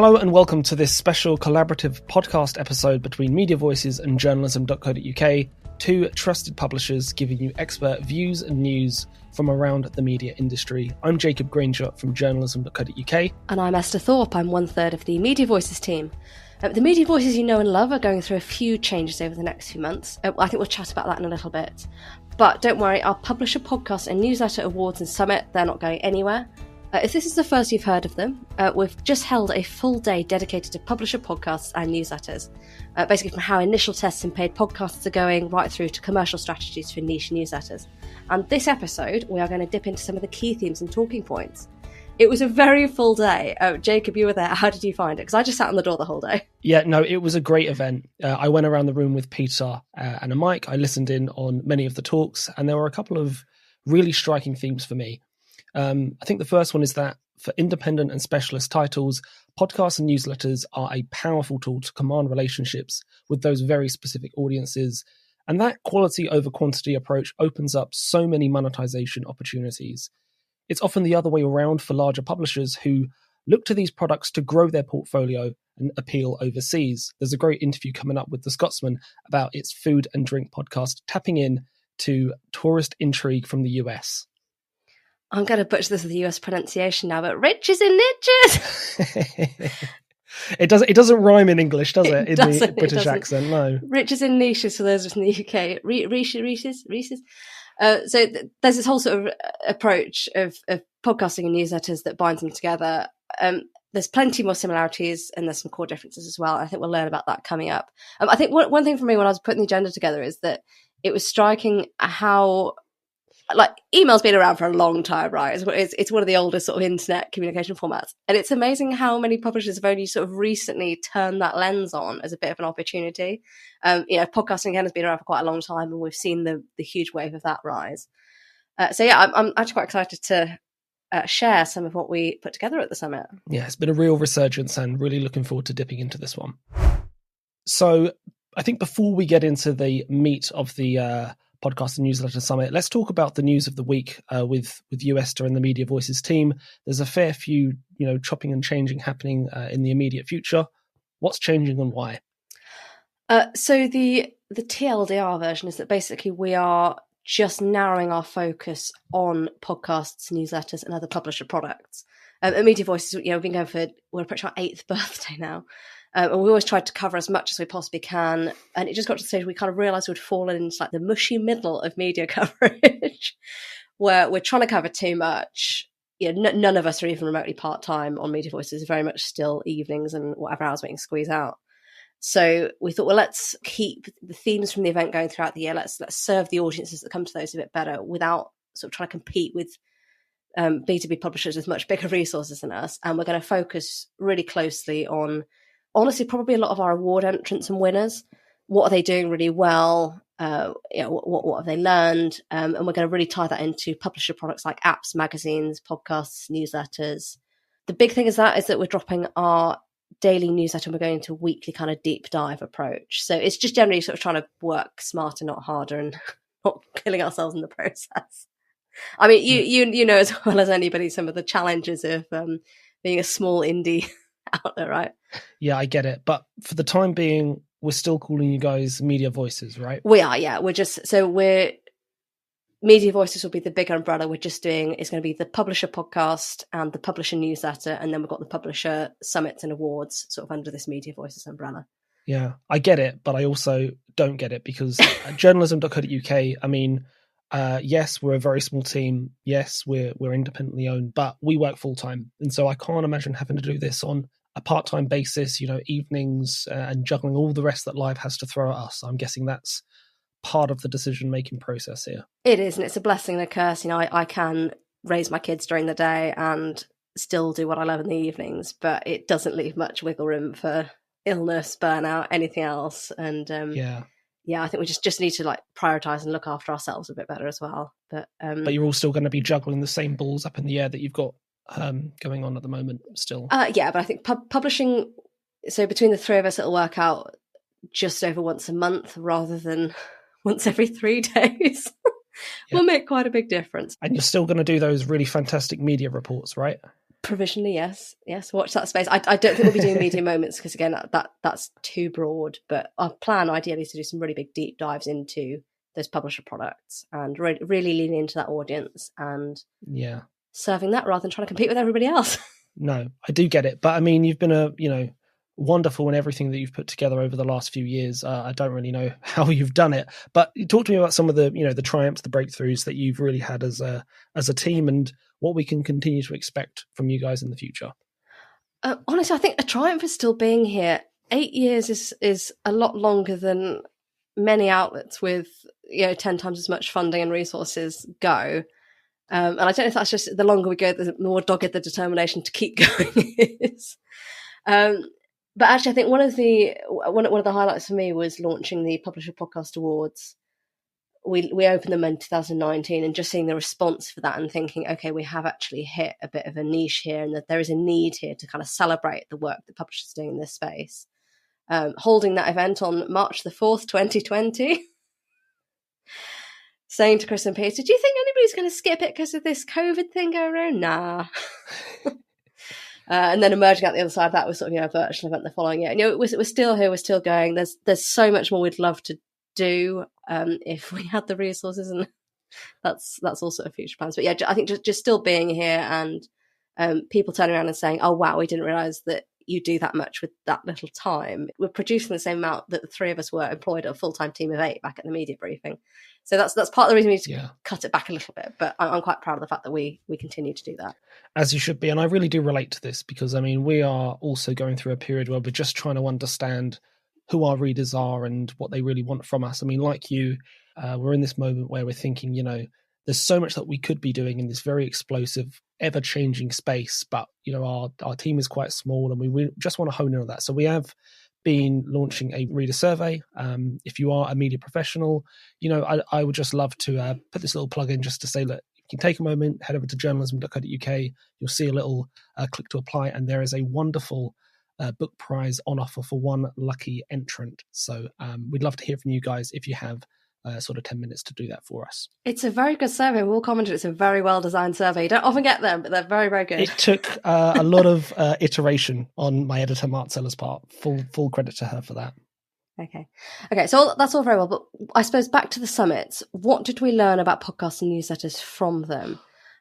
Hello and welcome to this special collaborative podcast episode between Media Voices and journalism.co.uk, two trusted publishers giving you expert views and news from around the media industry. I'm Jacob Granger from journalism.co.uk. And I'm Esther Thorpe. I'm one third of the Media Voices team. The Media Voices you know and love are going through a few changes over the next few months. I think we'll chat about that in a little bit. But don't worry, our publisher podcast and newsletter awards and summit, they're not going anywhere. If this is the first you've heard of them, we've just held a full day dedicated to publisher podcasts and newsletters. Basically from how initial tests and paid podcasts are going right through to commercial strategies for niche newsletters. And this episode, we are going to dip into some of the key themes and talking points. It was a very full day. Jacob, you were there. How did you find it? Because I just sat on the door the whole day. Yeah, no, it was a great event. I went around the room with Peter and a mic. I listened in on many of the talks, and there were a couple of really striking themes for me. I think the first one is that for independent and specialist titles, podcasts and newsletters are a powerful tool to command relationships with those very specific audiences. And that quality over quantity approach opens up so many monetization opportunities. It's often the other way around for larger publishers who look to these products to grow their portfolio and appeal overseas. There's a great interview coming up with the Scotsman about its food and drink podcast, tapping in to tourist intrigue from the US. I'm going to butcher this with the US pronunciation now, but riches and niches. It doesn't rhyme in English, does it? It in doesn't, the British accent, no. Riches and niches for those of us in the UK. Reese's. So there's this whole sort of approach of podcasting and newsletters that binds them together. There's plenty more similarities and there's some core differences as well. I think we'll learn about that coming up. I think one thing for me when I was putting the agenda together is that it was striking how, like, email's been around for a long time, right? It's one of the oldest sort of internet communication formats. And it's amazing how many publishers have only sort of recently turned that lens on as a bit of an opportunity. Podcasting again has been around for quite a long time and we've seen the huge wave of that rise. I'm actually quite excited to share some of what we put together at the summit. Yeah, it's been a real resurgence and really looking forward to dipping into this one. So I think before we get into the meat of the podcast and newsletter summit, let's talk about the news of the week with you, Esther, and the Media Voices team. There's a fair few, chopping and changing happening in the immediate future. What's changing and why? So the TLDR version is that basically we are just narrowing our focus on podcasts, newsletters, and other publisher products. At Media Voices, we've been going we're approaching our 8th birthday now. And we always tried to cover as much as we possibly can. And it just got to the stage we kind of realised we'd fallen into like the mushy middle of media coverage, where we're trying to cover too much. None of us are even remotely part-time on Media Voices, very much still evenings and whatever hours we can squeeze out. So we thought, well, let's keep the themes from the event going throughout the year. Let's serve the audiences that come to those a bit better without sort of trying to compete with B2B publishers with much bigger resources than us. And we're going to focus really closely on, honestly, probably a lot of our award entrants and winners. What are they doing really well? What have they learned? And we're going to really tie that into publisher products like apps, magazines, podcasts, newsletters. The big thing is that we're dropping our daily newsletter and we're going into a weekly kind of deep dive approach. So it's just generally sort of trying to work smarter, not harder, and not killing ourselves in the process. I mean, you know as well as anybody some of the challenges of being a small indie outlet, right? Yeah, I get it. But for the time being, we're still calling you guys Media Voices, right? We are, yeah. Media Voices will be the big umbrella. It's going to be the publisher podcast and the publisher newsletter. And then we've got the publisher summits and awards sort of under this Media Voices umbrella. Yeah, I get it, but I also don't get it because journalism.co.uk, I mean, yes, we're a very small team. Yes, we're independently owned, but we work full time. And so I can't imagine having to do this on a part-time basis, evenings and juggling all the rest that life has to throw at us. I'm guessing that's part of the decision-making process here. It is, and it's a blessing and a curse. I can raise my kids during the day and still do what I love in the evenings, but it doesn't leave much wiggle room for illness, burnout, anything else. And I think we just need to like prioritize and look after ourselves a bit better as well. But you're all still going to be juggling the same balls up in the air that you've got going on at the moment still. But I think publishing, so between the three of us, it'll work out just over once a month rather than once every 3 days. Will make quite a big difference. And you're still going to do those really fantastic media reports, right? Provisionally, yes. Watch that space. I don't think we'll be doing media moments because again, that's too broad. But our plan ideally is to do some really big deep dives into those publisher products and really lean into that audience and serving that rather than trying to compete with everybody else. No, I do get it, but I mean, you've been wonderful in everything that you've put together over the last few years. I don't really know how you've done it, but talk to me about some of the the triumphs, the breakthroughs that you've really had as a team, and what we can continue to expect from you guys in the future. Honestly, I think a triumph is still being here. 8 years is a lot longer than many outlets with 10 times as much funding and resources go. And I don't know if that's just the longer we go, the more dogged the determination to keep going is. But actually, I think one of the highlights for me was launching the Publisher Podcast Awards. We opened them in 2019, and just seeing the response for that and thinking, okay, we have actually hit a bit of a niche here, and that there is a need here to kind of celebrate the work that publishers are doing in this space. Holding that event on March the 4th, 2020. Saying to Chris and Peter, do you think anybody's going to skip it because of this COVID thing going around? Nah. And then emerging out the other side of that was sort of a virtual event the following year. And we're still here, we're still going. There's so much more we'd love to do if we had the resources, and that's also a future plans. But yeah, I think just still being here and people turning around and saying, oh wow, we didn't realise that you do that much with that little time. We're producing the same amount that the three of us were employed at a full-time team of 8 back at the media briefing. So that's part of the reason we need to cut it back a little bit. But I'm quite proud of the fact that we continue to do that. As you should be. And I really do relate to this because, I mean, we are also going through a period where we're just trying to understand who our readers are and what they really want from us. I mean, like you, we're in this moment where we're thinking, there's so much that we could be doing in this very explosive, ever-changing space, but our team is quite small, and we just want to hone in on that. So we have been launching a reader survey. If you are a media professional, I would just love to put this little plug in just to say, look, you can take a moment, head over to journalism.co.uk. You'll see a little click to apply, and there is a wonderful book prize on offer for one lucky entrant. So we'd love to hear from you guys if you have sort of 10 minutes to do that for us. It's a very good survey. We'll comment it's a very well designed survey. You don't often get them, but they're very, very good. It took a lot of iteration on my editor Marcella's part. Full credit to her for that. Okay, so that's all very well, but I suppose back to the summits. What did we learn about podcasts and newsletters from them?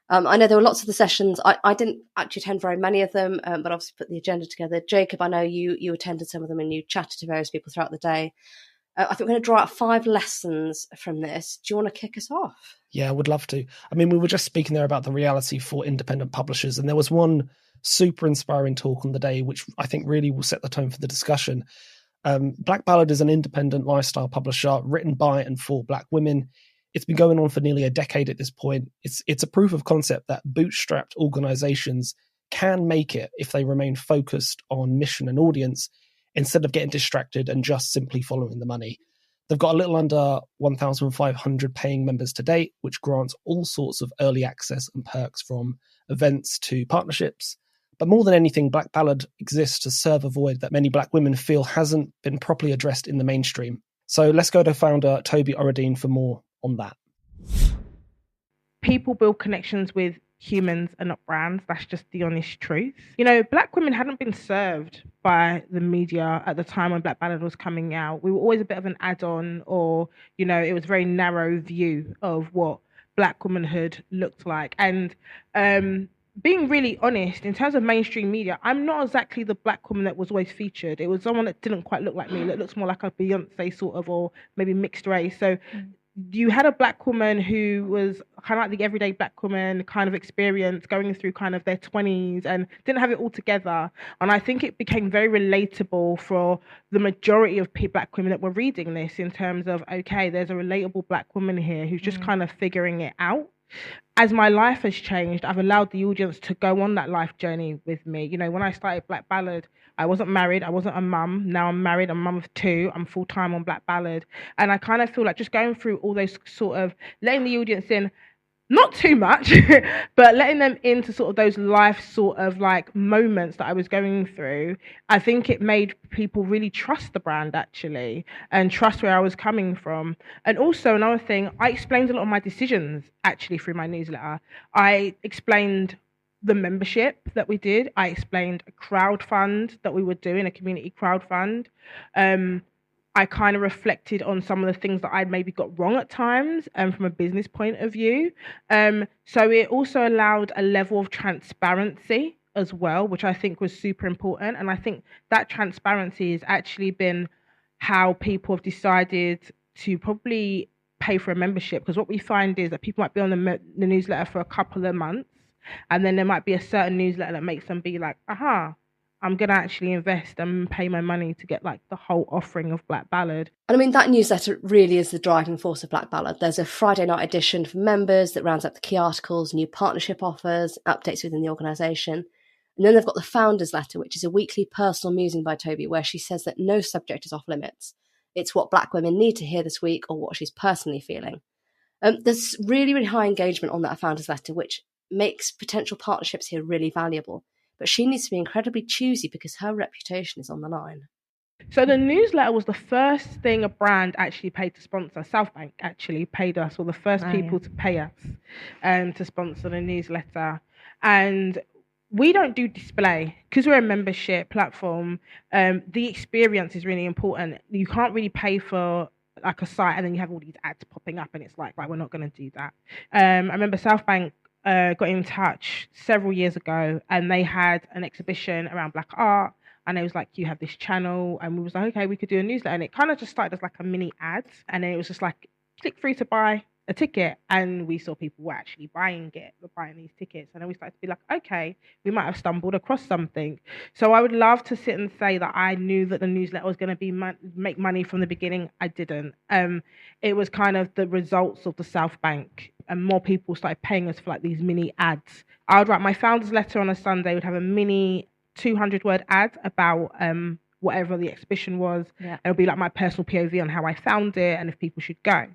I know there were lots of the sessions. I didn't actually attend very many of them, but obviously put the agenda together. Jacob, I know you attended some of them and you chatted to various people throughout the day. I think we're going to draw out 5 lessons from this. Do you want to kick us off? Yeah, I would love to. I mean, we were just speaking there about the reality for independent publishers, and there was one super inspiring talk on the day, which I think really will set the tone for the discussion. Black Ballad is an independent lifestyle publisher written by and for Black women. It's been going on for nearly a decade at this point. It's a proof of concept that bootstrapped organizations can make it if they remain focused on mission and audience, instead of getting distracted and just simply following the money. They've got a little under 1,500 paying members to date, which grants all sorts of early access and perks from events to partnerships. But more than anything, Black Ballad exists to serve a void that many Black women feel hasn't been properly addressed in the mainstream. So let's go to founder Toby Oradine for more on that. People build connections with humans and not brands. That's just the honest truth. Black women hadn't been served by the media at the time when Black Ballad was coming out. We were always a bit of an add-on, or it was a very narrow view of what Black womanhood looked like. And being really honest, in terms of mainstream media, I'm not exactly the Black woman that was always featured. It was someone that didn't quite look like me, that looks more like a Beyonce sort of, or maybe mixed race. So you had a Black woman who was kind of like the everyday Black woman kind of experience, going through kind of their 20s and didn't have it all together. And I think it became very relatable for the majority of Black women that were reading this, in terms of, okay, there's a relatable Black woman here who's just kind of figuring it out. As my life has changed, I've allowed the audience to go on that life journey with me. When I started Black Ballad, I wasn't married, I wasn't a mum. Now I'm married, I'm a mum of 2, I'm full-time on Black Ballad. And I kind of feel like just going through all those sort of, letting the audience in, not too much, but letting them into sort of those life sort of like moments that I was going through, I think it made people really trust the brand actually, and trust where I was coming from. And also another thing, I explained a lot of my decisions actually through my newsletter. I explained the membership that we did. I explained a crowdfund that we were doing, a community crowdfund. I kind of reflected on some of the things that I'd maybe got wrong at times from a business point of view. So it also allowed a level of transparency as well, which I think was super important. And I think that transparency has actually been how people have decided to probably pay for a membership. Because what we find is that people might be on the newsletter for a couple of months, and then there might be a certain newsletter that makes them be like, aha, I'm going to actually invest and pay my money to get like the whole offering of Black Ballad. And I mean, that newsletter really is the driving force of Black Ballad. There's a Friday night edition for members that rounds up the key articles, new partnership offers, updates within the organisation. And then they've got the founders letter, which is a weekly personal musing by Toby, where she says that no subject is off limits. It's what Black women need to hear this week or what she's personally feeling. There's really, really high engagement on that founders letter, which makes potential partnerships here really valuable. But she needs to be incredibly choosy because her reputation is on the line. So the newsletter was the first thing a brand actually paid to sponsor. Southbank actually paid us, or the first people to pay us to sponsor the newsletter. And we don't do display because we're a membership platform. The experience is really important. You can't really pay for like a site and then you have all these ads popping up and it's like, right, we're not going to do that. I remember Southbank got in touch several years ago and they had an exhibition around Black art, and it was like, you have this channel, and we was like, okay, we could do a newsletter, and it kind of just started as like a mini ad, and then it was just like, click through to buy a ticket, and we saw people were actually buying these tickets, and then we started to be like, okay, we might have stumbled across something. So I would love to sit and say that I knew that the newsletter was going to be make money from the beginning. I didn't. It was kind of the results of the Southbank, and more people started paying us for like these mini ads. I would write my founder's letter on a Sunday, would have a mini 200-word ad about whatever the exhibition was. Yeah. It'll be like my personal POV on how I found it and if people should go.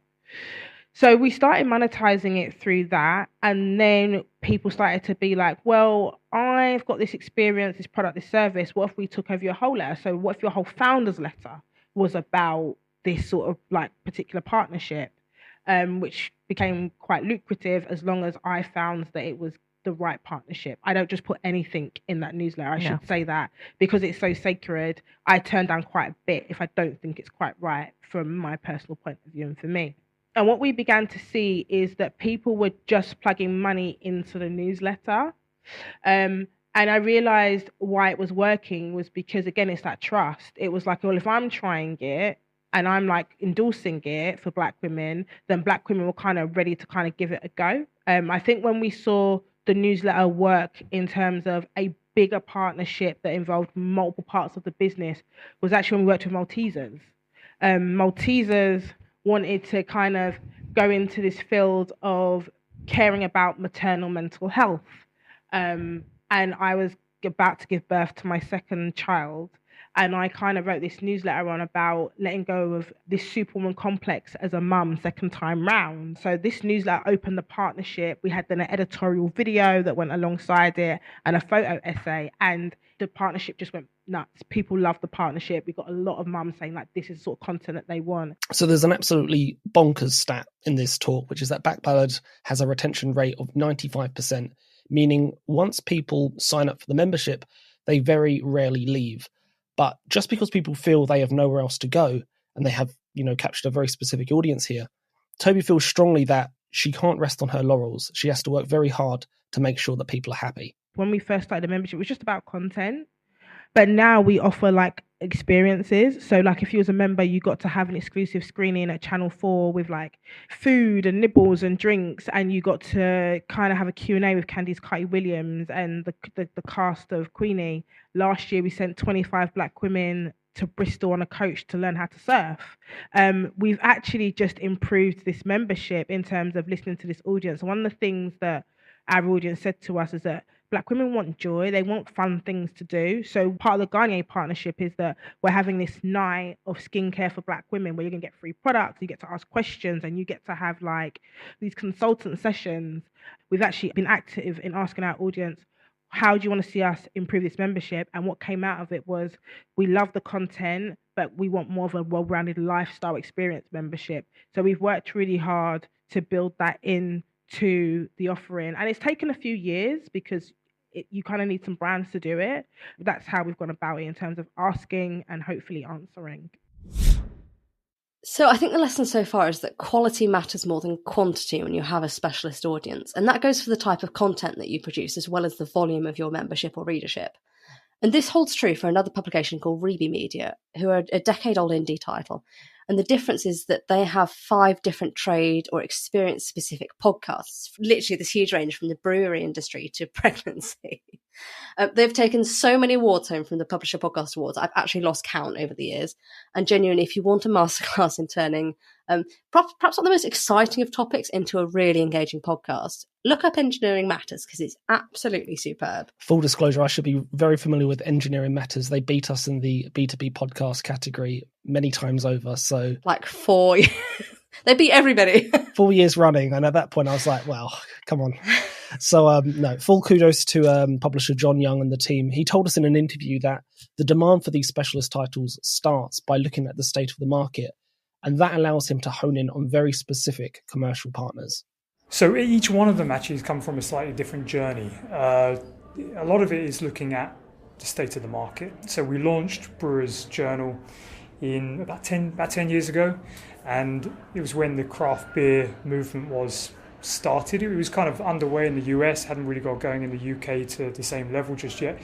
So we started monetizing it through that, and then people started to be like, well, I've got this experience, this product, this service. What if we took over your whole letter? So what if your whole founder's letter was about this sort of like particular partnership, which became quite lucrative as long as I found that it was the right partnership. I don't just put anything in that newsletter. I should say that, because it's so sacred. I turn down quite a bit if I don't think it's quite right from my personal point of view and for me. And what we began to see is that people were just plugging money into the newsletter. And I realized why it was working was because, again, it's that trust. It was like, well, if I'm trying it and I'm like endorsing it for Black women, then Black women were kind of ready to kind of give it a go. I think when we saw the newsletter work in terms of a bigger partnership that involved multiple parts of the business was actually when we worked with Maltesers. Maltesers wanted to kind of go into this field of caring about maternal mental health. And I was about to give birth to my second child. And I kind of wrote this newsletter on about letting go of this superwoman complex as a mum second time round. So this newsletter opened the partnership. We had then an editorial video that went alongside it and a photo essay. And the partnership just went nuts. People loved the partnership. We got a lot of mums saying like, this is the sort of content that they want. So there's an absolutely bonkers stat in this talk, which is that Black Ballad has a retention rate of 95%, meaning once people sign up for the membership, they very rarely leave. But just because people feel they have nowhere else to go and they have, captured a very specific audience here, Toby feels strongly that she can't rest on her laurels. She has to work very hard to make sure that people are happy. When we first started the membership, it was just about content. But now we offer like experiences. So like if you was a member, you got to have an exclusive screening at Channel 4 with like food and nibbles and drinks, and you got to kind of have a Q&A with Candice Carty-Williams and the cast of Queenie. Last year we sent 25 Black women to Bristol on a coach to learn how to surf. We've actually just improved this membership in terms of listening to this audience. One of the things that our audience said to us is that Black women want joy. They want fun things to do. So part of the Garnier partnership is that we're having this night of skincare for Black women where you can get free products, you get to ask questions, and you get to have like these consultant sessions. We've actually been active in asking our audience, how do you want to see us improve this membership? And what came out of it was, we love the content, but we want more of a well-rounded lifestyle experience membership. So we've worked really hard to build that in to the offering, and it's taken a few years because you kind of need some brands to do it. That's how we've gone about it in terms of asking and hopefully answering. So I think the lesson so far is that quality matters more than quantity when you have a specialist audience. And that goes for the type of content that you produce as well as the volume of your membership or readership. And this holds true for another publication called Reby Media, who are a decade-old indie title. And the difference is that they have 5 different trade or experience-specific podcasts, literally this huge range from the brewery industry to pregnancy. They've taken so many awards home from the Publisher Podcast Awards. I've actually lost count over the years. And genuinely, if you want a masterclass in turning perhaps not the most exciting of topics into a really engaging podcast, look up Engineering Matters because it's absolutely superb. Full disclosure, I should be very familiar with Engineering Matters. They beat us in the B2B podcast category many times over. So like 4 years. They beat everybody. 4 years running. And at that point, I was like, well, come on. So, no, full kudos to publisher Jon Young and the team. He told us in an interview that the demand for these specialist titles starts by looking at the state of the market, and that allows him to hone in on very specific commercial partners. So each one of them actually has come from a slightly different journey. A lot of it is looking at the state of the market. So we launched Brewers Journal in about 10 years ago, and it was when the craft beer movement was started. It was kind of underway in the US, hadn't really got going in the UK to the same level just yet.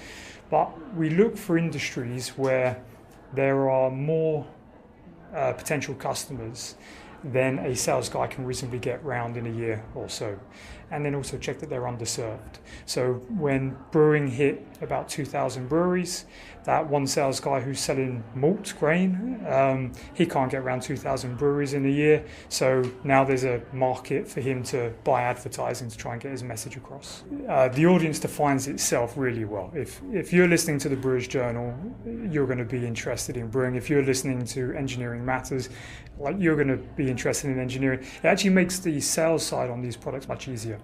But we look for industries where there are more potential customers than a sales guy can reasonably get round in a year or so. And then also check that they're underserved. So when brewing hit about 2,000 breweries, that one sales guy who's selling malt grain, he can't get around 2,000 breweries in a year. So now there's a market for him to buy advertising to try and get his message across. The audience defines itself really well. If you're listening to the Brewers Journal, you're going to be interested in brewing. If you're listening to Engineering Matters, like you're going to be interested in engineering. It actually makes the sales side on these products much easier.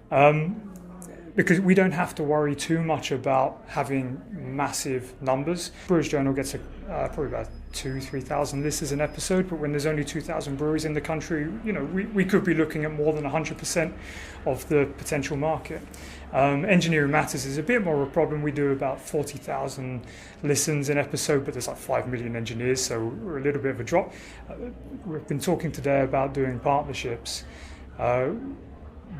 Because we don't have to worry too much about having massive numbers. Brewers Journal gets probably about 2,000-3,000 listeners an episode, but when there's only 2,000 breweries in the country, we could be looking at more than 100% of the potential market. Engineering Matters is a bit more of a problem. We do about 40,000 listens an episode, but there's like 5 million engineers, so we're a little bit of a drop. We've been talking today about doing partnerships.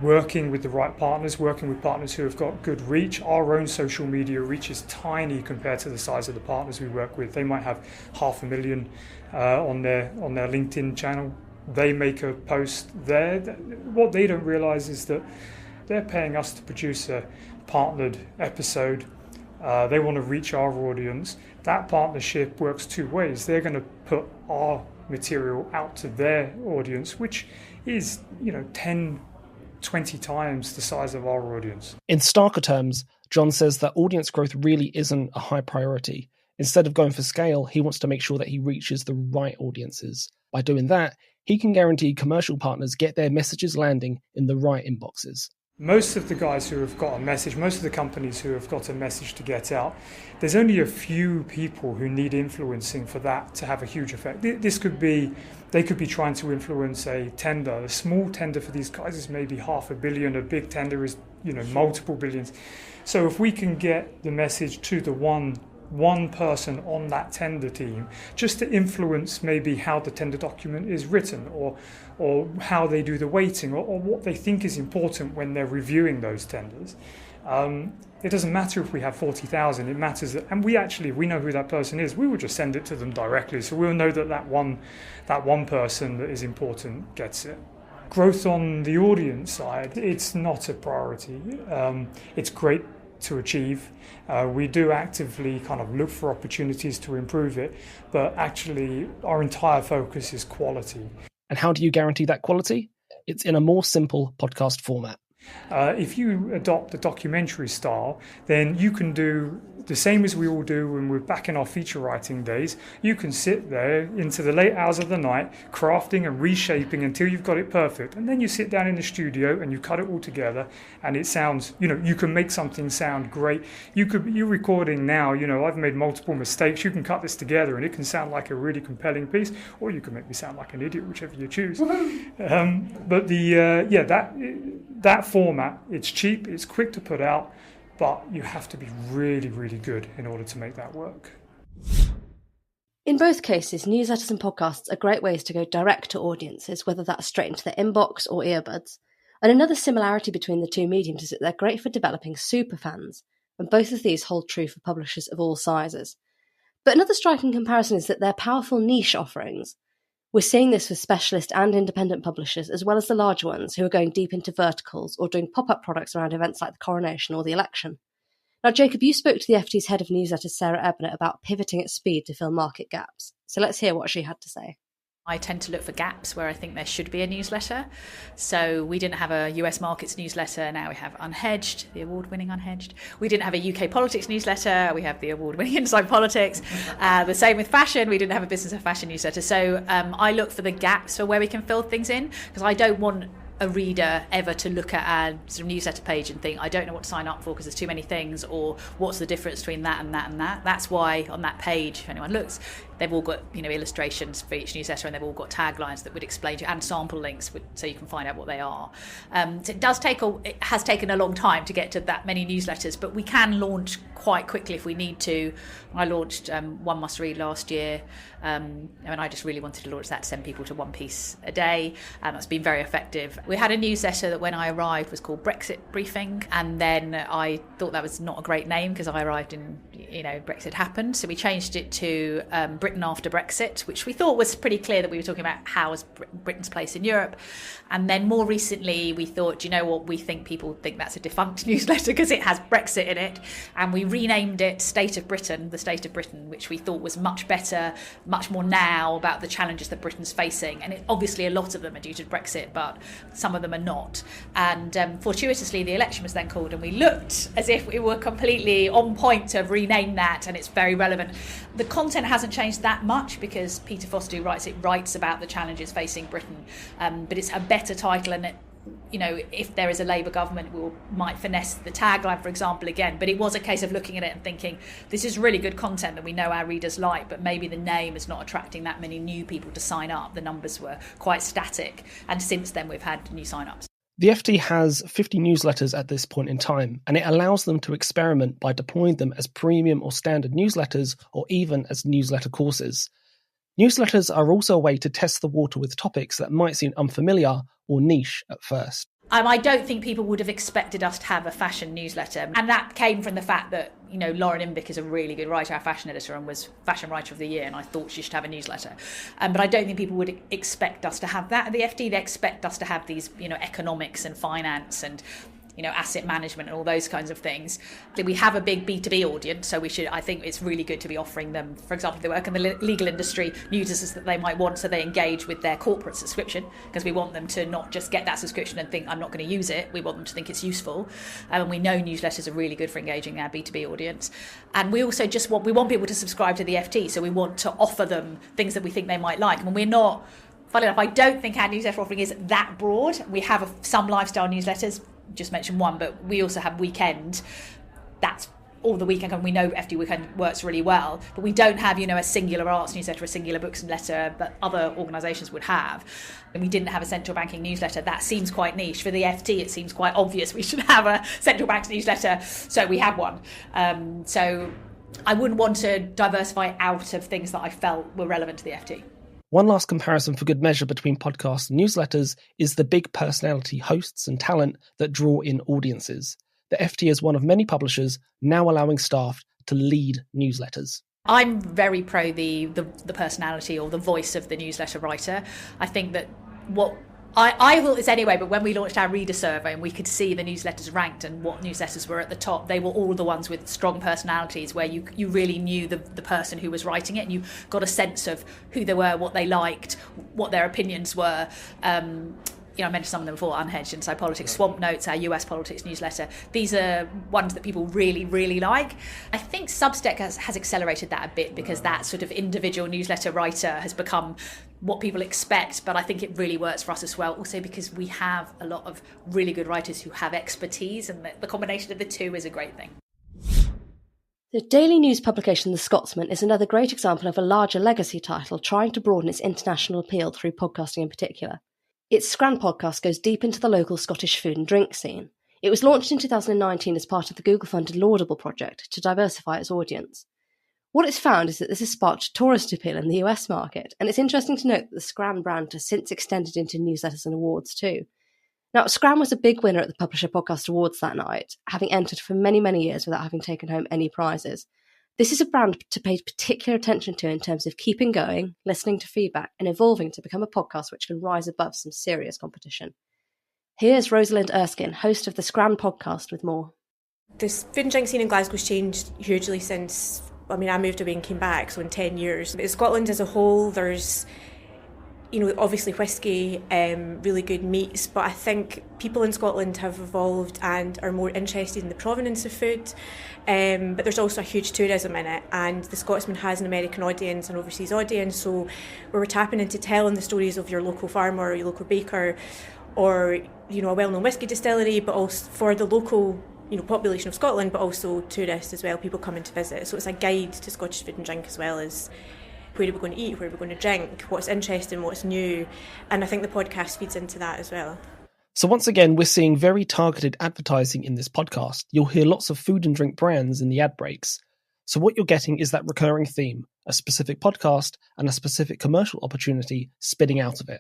Working with the right partners, working with partners who have got good reach. Our own social media reach is tiny compared to the size of the partners we work with. They might have 500,000 on their LinkedIn channel. They make a post there. What they don't realize is that they're paying us to produce a partnered episode. They want to reach our audience. That partnership works 2 ways. They're going to put our material out to their audience, which is 10-20 times the size of our audience. In starker terms, Jon says that audience growth really isn't a high priority. Instead of going for scale, he wants to make sure that he reaches the right audiences. By doing that, he can guarantee commercial partners get their messages landing in the right inboxes. Most of the guys who have got a message, most of the companies who have got a message to get out, there's only a few people who need influencing for that to have a huge effect. They could be trying to influence a tender. A small tender for these guys is maybe 500 million. A big tender is, multiple billions. So if we can get the message to the one person on that tender team, just to influence maybe how the tender document is written or how they do the weighting or what they think is important when they're reviewing those tenders. It doesn't matter if we have 40,000, it matters that, and we know who that person is, we will just send it to them directly. So we'll know that one person that is important gets it. Growth on the audience side, it's not a priority. It's great to achieve. We do actively kind of look for opportunities to improve it, but actually our entire focus is quality. And how do you guarantee that quality? It's in a more simple podcast format. If you adopt the documentary style, then you can do the same as we all do when we're back in our feature writing days. You can sit there into the late hours of the night, crafting and reshaping until you've got it perfect. And then you sit down in the studio and you cut it all together and it sounds, you can make something sound great. You're recording now, I've made multiple mistakes. You can cut this together and it can sound like a really compelling piece, or you can make me sound like an idiot, whichever you choose. But that format, it's cheap, it's quick to put out. but you have to be really, really good in order to make that work. In both cases, newsletters and podcasts are great ways to go direct to audiences, whether that's straight into their inbox or earbuds. And another similarity between the two mediums is that they're great for developing superfans, and both of these hold true for publishers of all sizes. But another striking comparison is that they're powerful niche offerings. We're seeing this with specialist and independent publishers, as well as the larger ones who are going deep into verticals or doing pop-up products around events like the coronation or the election. Now, Jacob, you spoke to the FT's head of newsletters, Sarah Ebner, about pivoting at speed to fill market gaps. So let's hear what she had to say. I tend to look for gaps where I think there should be a newsletter. So we didn't have a US markets newsletter. Now we have Unhedged, the award-winning Unhedged. We didn't have a UK politics newsletter. We have the award-winning Inside Politics. The same with fashion. We didn't have a business of fashion newsletter. So I look for the gaps for where we can fill things in, because I don't want a reader ever to look at our sort of newsletter page and think, I don't know what to sign up for because there's too many things, or what's the difference between that and that and that. That's why on that page, if anyone looks, they've all got, you know, illustrations for each newsletter, and they've all got taglines that would explain to you, and sample links so you can find out what they are. So it has taken a long time to get to that many newsletters, but we can launch quite quickly if we need to. I launched One Must Read last year, and I just really wanted to launch that to send people to one piece a day, and that's been very effective. We had a newsletter that when I arrived was called Brexit Briefing, and then I thought that was not a great name because I arrived in, Brexit happened, so we changed it to Britain After Brexit, which we thought was pretty clear that we were talking about how is Britain's place in Europe. And then more recently we thought, do you know what, we think people think that's a defunct newsletter because it has Brexit in it, and we renamed it State of Britain, the State of Britain, which we thought was much better, much more now about the challenges that Britain's facing. And obviously a lot of them are due to Brexit, but some of them are not. And fortuitously the election was then called, and we looked as if we were completely on point to rename that, and it's very relevant. The content hasn't changed that much because Peter Foster, who writes about the challenges facing Britain, but it's a better title, and it, if there is a Labour government, we might finesse the tagline, for example, again. But it was a case of looking at it and thinking, this is really good content that we know our readers like, but maybe the name is not attracting that many new people to sign up. The numbers were quite static, and since then we've had new sign-ups. The FT has 50 newsletters at this point in time, and it allows them to experiment by deploying them as premium or standard newsletters, or even as newsletter courses. Newsletters are also a way to test the water with topics that might seem unfamiliar or niche at first. I don't think people would have expected us to have a fashion newsletter. And that came from the fact that, Lauren Imbick is a really good writer, our fashion editor, and was Fashion Writer of the Year, and I thought she should have a newsletter. But I don't think people would expect us to have that at the FT. They expect us to have these, economics and finance and asset management and all those kinds of things. We have a big B2B audience, so I think it's really good to be offering them, for example, if they work in the legal industry, newsletters that they might want so they engage with their corporate subscription, because we want them to not just get that subscription and think, I'm not going to use it. We want them to think it's useful. And we know newsletters are really good for engaging our B2B audience. And we also we want people to subscribe to the FT, so we want to offer them things that we think they might like. And we're not, funny enough, I don't think our newsletter offering is that broad. We have some lifestyle newsletters, just mentioned one, but we also have Weekend. That's all the weekend, and we know FT Weekend works really well, but we don't have a singular arts newsletter, a singular books and letter that other organisations would have. And we didn't have a central banking newsletter. That seems quite niche. For the FT it seems quite obvious we should have a central banks newsletter, so we have one. So I wouldn't want to diversify out of things that I felt were relevant to the FT. One last comparison for good measure between podcasts and newsletters is the big personality hosts and talent that draw in audiences. The FT is one of many publishers now allowing staff to lead newsletters. I'm very pro the personality or the voice of the newsletter writer. I think that I thought this anyway, but when we launched our reader survey and we could see the newsletters ranked and what newsletters were at the top, they were all the ones with strong personalities where you really knew the person who was writing it, and you got a sense of who they were, what they liked, what their opinions were. I mentioned some of them before, Unhedged, Inside Politics, Swamp Notes, our US politics newsletter. These are ones that people really, really like. I think Substack has accelerated that a bit because that sort of individual newsletter writer has become what people expect, but I think it really works for us as well, also because we have a lot of really good writers who have expertise, and the combination of the two is a great thing. The daily news publication The Scotsman is another great example of a larger legacy title trying to broaden its international appeal through podcasting in particular. Its Scran podcast goes deep into the local Scottish food and drink scene. It was launched in 2019 as part of the Google-funded Laudable project to diversify its audience. What it's found is that this has sparked tourist appeal in the US market, and it's interesting to note that the Scran brand has since extended into newsletters and awards too. Now, Scran was a big winner at the Publisher Podcast Awards that night, having entered for many, many years without having taken home any prizes. This is a brand to pay particular attention to in terms of keeping going, listening to feedback, and evolving to become a podcast which can rise above some serious competition. Here's Rosalind Erskin, host of the Scran podcast, with more. The food and drink scene in Glasgow's changed hugely since, I moved away and came back, so in 10 years. In Scotland as a whole, there's, obviously whiskey, really good meats, but I think people in Scotland have evolved and are more interested in the provenance of food. But there's also a huge tourism in it, and the Scotsman has an American audience, an overseas audience, so we're tapping into telling the stories of your local farmer or your local baker, or a well-known whiskey distillery, but also for the local population of Scotland, but also tourists as well, people coming to visit. So it's a guide to Scottish food and drink, as well as where are we going to eat, where are we going to drink, what's interesting, what's new, and I think the podcast feeds into that as well. So once again, we're seeing very targeted advertising in this podcast. You'll hear lots of food and drink brands in the ad breaks. So what you're getting is that recurring theme, a specific podcast and a specific commercial opportunity spitting out of it.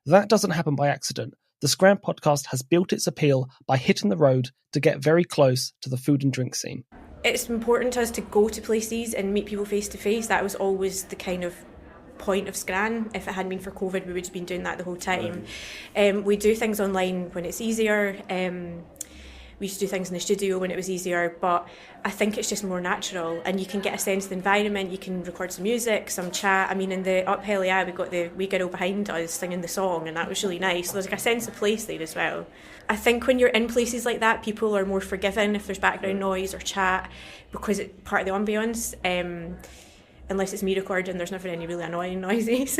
That doesn't happen by accident. The Scran podcast has built its appeal by hitting the road to get very close to the food and drink scene. It's important to us to go to places and meet people face to face. That was always the kind of point of Scran. If it hadn't been for COVID, we would have been doing that the whole time. We do things online when it's easier. We used to do things in the studio when it was easier, but I think it's just more natural, and you can get a sense of the environment. You can record some music, some chat. In the uphill, we got the wee girl behind us singing the song, and that was really nice. So there's a sense of place there as well. I think when you're in places like that, people are more forgiving if there's background noise or chat, because it's part of the ambience. Unless it's me recording, there's never any really annoying noises.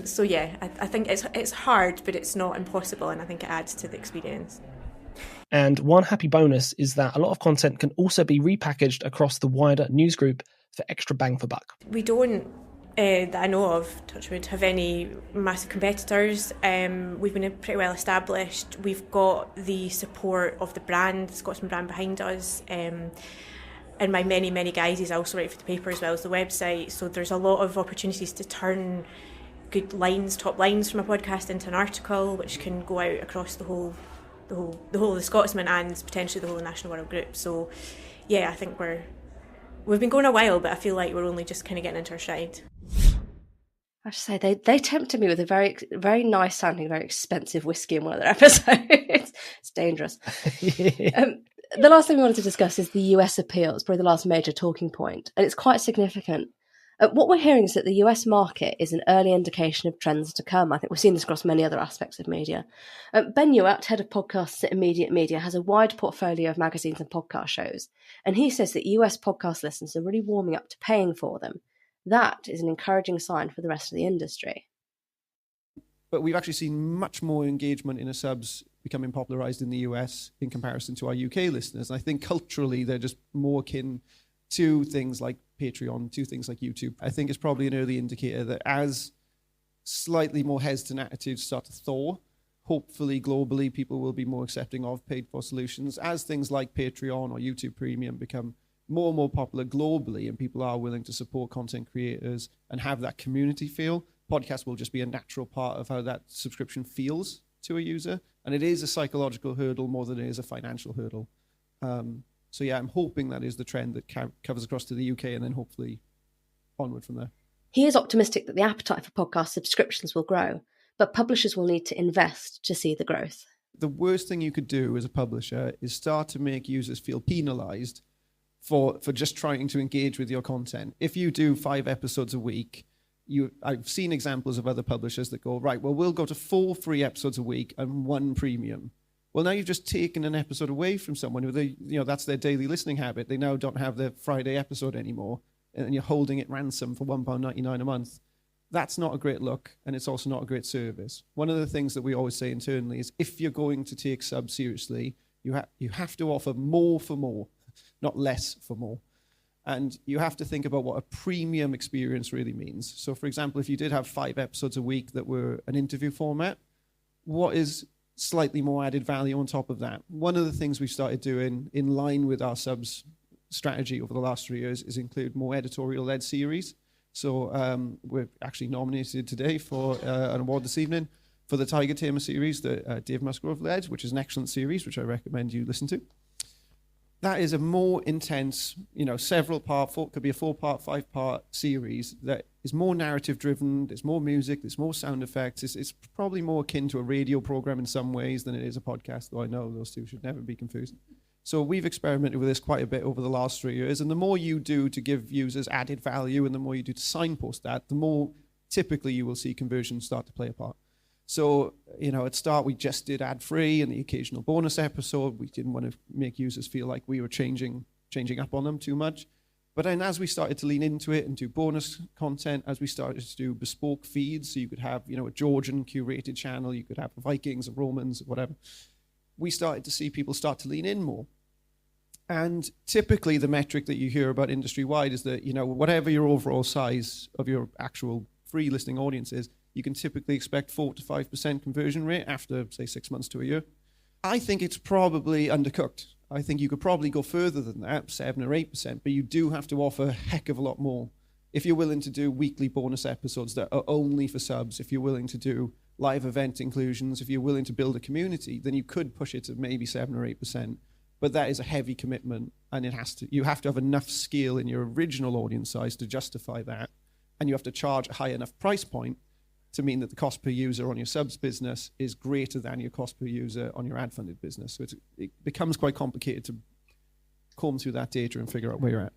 So yeah, I think it's hard, but it's not impossible, and I think it adds to the experience. And one happy bonus is that a lot of content can also be repackaged across the wider news group for extra bang for buck. We don't, that I know of, touch wood, have any massive competitors. We've been pretty well established. We've got the support of the brand, the Scotsman brand, behind us. And my many, many guises I also write for the paper as well as the website. So there's a lot of opportunities to turn good lines, top lines from a podcast into an article, which can go out across the whole of the Scotsman and potentially the whole of the National World Group. So yeah, I think we've been going a while, but I feel like we're only just kind of getting into our stride. I should say they tempted me with a very, very nice sounding, very expensive whiskey in one of their episodes. It's dangerous. The last thing we wanted to discuss is the US appeal. It's probably the last major talking point, and it's quite significant. What we're hearing is that the US market is an early indication of trends to come. I think we've seen this across many other aspects of media. Ben Newart, head of podcasts at Immediate Media, has a wide portfolio of magazines and podcast shows, and he says that US podcast listeners are really warming up to paying for them. That is an encouraging sign for the rest of the industry. But we've actually seen much more engagement in subs becoming popularised in the US in comparison to our UK listeners. And I think culturally they're just more akin to things like Patreon, to things like YouTube. I think it's probably an early indicator that as slightly more hesitant attitudes start to thaw, hopefully globally people will be more accepting of paid for solutions. As things like Patreon or YouTube Premium become more and more popular globally and people are willing to support content creators and have that community feel, podcasts will just be a natural part of how that subscription feels to a user. And it is a psychological hurdle more than it is a financial hurdle. So yeah, I'm hoping that is the trend that covers across to the UK and then hopefully onward from there. He is optimistic that the appetite for podcast subscriptions will grow, but publishers will need to invest to see the growth. The worst thing you could do as a publisher is start to make users feel penalised for just trying to engage with your content. If you do 5 episodes a week, I've seen examples of other publishers that go, right, well, we'll go to 4 free episodes a week and 1 premium. Well, now you've just taken an episode away from someone who that's their daily listening habit. They now don't have their Friday episode anymore, and you're holding it ransom for £1.99 a month. That's not a great look, and it's also not a great service. One of the things that we always say internally is if you're going to take subs seriously, you have to offer more for more, not less for more. And you have to think about what a premium experience really means. So, for example, if you did have 5 episodes a week that were an interview format, what is slightly more added value on top of that. One of the things we've started doing in line with our subs strategy over the last 3 years is include more editorial-led series. So we're actually nominated today for an award this evening for the Tiger Tamer series that Dave Musgrove led, which is an excellent series, which I recommend you listen to. That is a more intense, several part, could be a 4-part, 5-part series that is more narrative driven. There's more music, there's more sound effects. It's probably more akin to a radio program in some ways than it is a podcast, though I know those two should never be confused. So we've experimented with this quite a bit over the last 3 years. And the more you do to give users added value and the more you do to signpost that, the more typically you will see conversions start to play a part. So, at start, we just did ad-free and the occasional bonus episode. We didn't want to make users feel like we were changing up on them too much. But then as we started to lean into it and do bonus content, as we started to do bespoke feeds, so you could have, a Georgian curated channel, you could have Vikings, Romans, whatever, we started to see people start to lean in more. And typically the metric that you hear about industry-wide is that, whatever your overall size of your actual free listening audience is, you can typically expect 4 to 5% conversion rate after, say, 6 months to a year. I think it's probably undercooked. I think you could probably go further than that, 7 or 8%, but you do have to offer a heck of a lot more. If you're willing to do weekly bonus episodes that are only for subs, if you're willing to do live event inclusions, if you're willing to build a community, then you could push it to maybe 7 or 8%. But that is a heavy commitment, and you have to have enough scale in your original audience size to justify that, and you have to charge a high enough price point to mean that the cost per user on your subs business is greater than your cost per user on your ad-funded business. So it becomes quite complicated to comb through that data and figure out where you're at.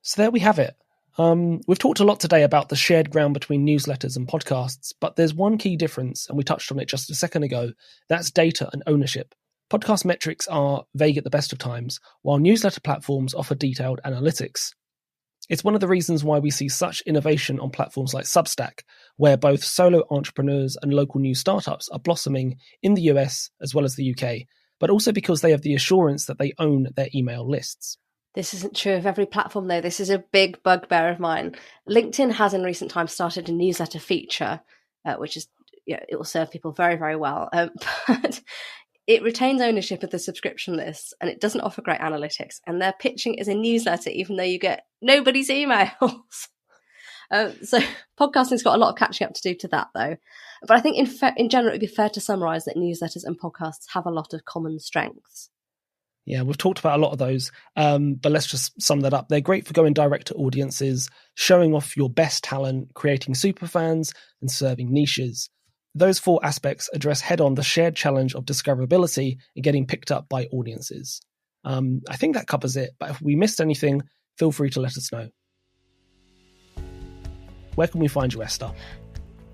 So there we have it. We've talked a lot today about the shared ground between newsletters and podcasts, but there's one key difference, and we touched on it just a second ago. That's data and ownership. Podcast metrics are vague at the best of times, while newsletter platforms offer detailed analytics. It's one of the reasons why we see such innovation on platforms like Substack, where both solo entrepreneurs and local new startups are blossoming in the US as well as the UK, but also because they have the assurance that they own their email lists. This isn't true of every platform, though. This is a big bugbear of mine. LinkedIn has in recent times started a newsletter feature, which is, it will serve people very, very well. But it retains ownership of the subscription lists and it doesn't offer great analytics. And their pitching is a newsletter, even though you get nobody's emails. So podcasting's got a lot of catching up to do to that, though. But I think in general, it'd be fair to summarise that newsletters and podcasts have a lot of common strengths. Yeah, we've talked about a lot of those, but let's just sum that up. They're great for going direct to audiences, showing off your best talent, creating superfans, and serving niches. Those 4 aspects address head-on the shared challenge of discoverability and getting picked up by audiences. I think that covers it, but if we missed anything, feel free to let us know. Where can we find you, Esther?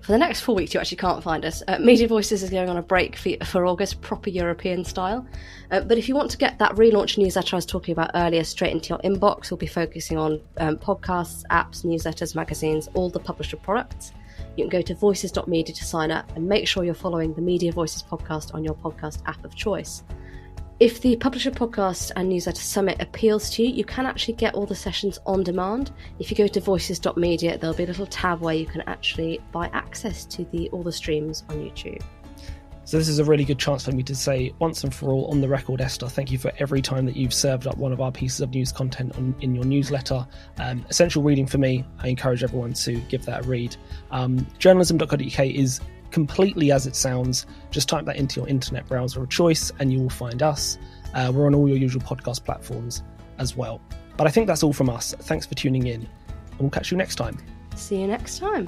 For the next 4 weeks, you actually can't find us. Media Voices is going on a break for August, proper European style. But if you want to get that relaunch newsletter I was talking about earlier straight into your inbox, we'll be focusing on podcasts, apps, newsletters, magazines, all the publisher products. You can go to voices.media to sign up and make sure you're following the Media Voices podcast on your podcast app of choice. If the Publisher Podcast and Newsletter Summit appeals to you, you can actually get all the sessions on demand. If you go to voices.media, there'll be a little tab where you can actually buy access to all the streams on YouTube. So this is a really good chance for me to say once and for all on the record, Esther, thank you for every time that you've served up one of our pieces of news content in your newsletter. Essential reading for me. I encourage everyone to give that a read. Journalism.co.uk is completely as it sounds. Just type that into your internet browser of choice and you will find us. We're on all your usual podcast platforms as well. But I think that's all from us. Thanks for tuning in and we'll catch you next time. See you next time.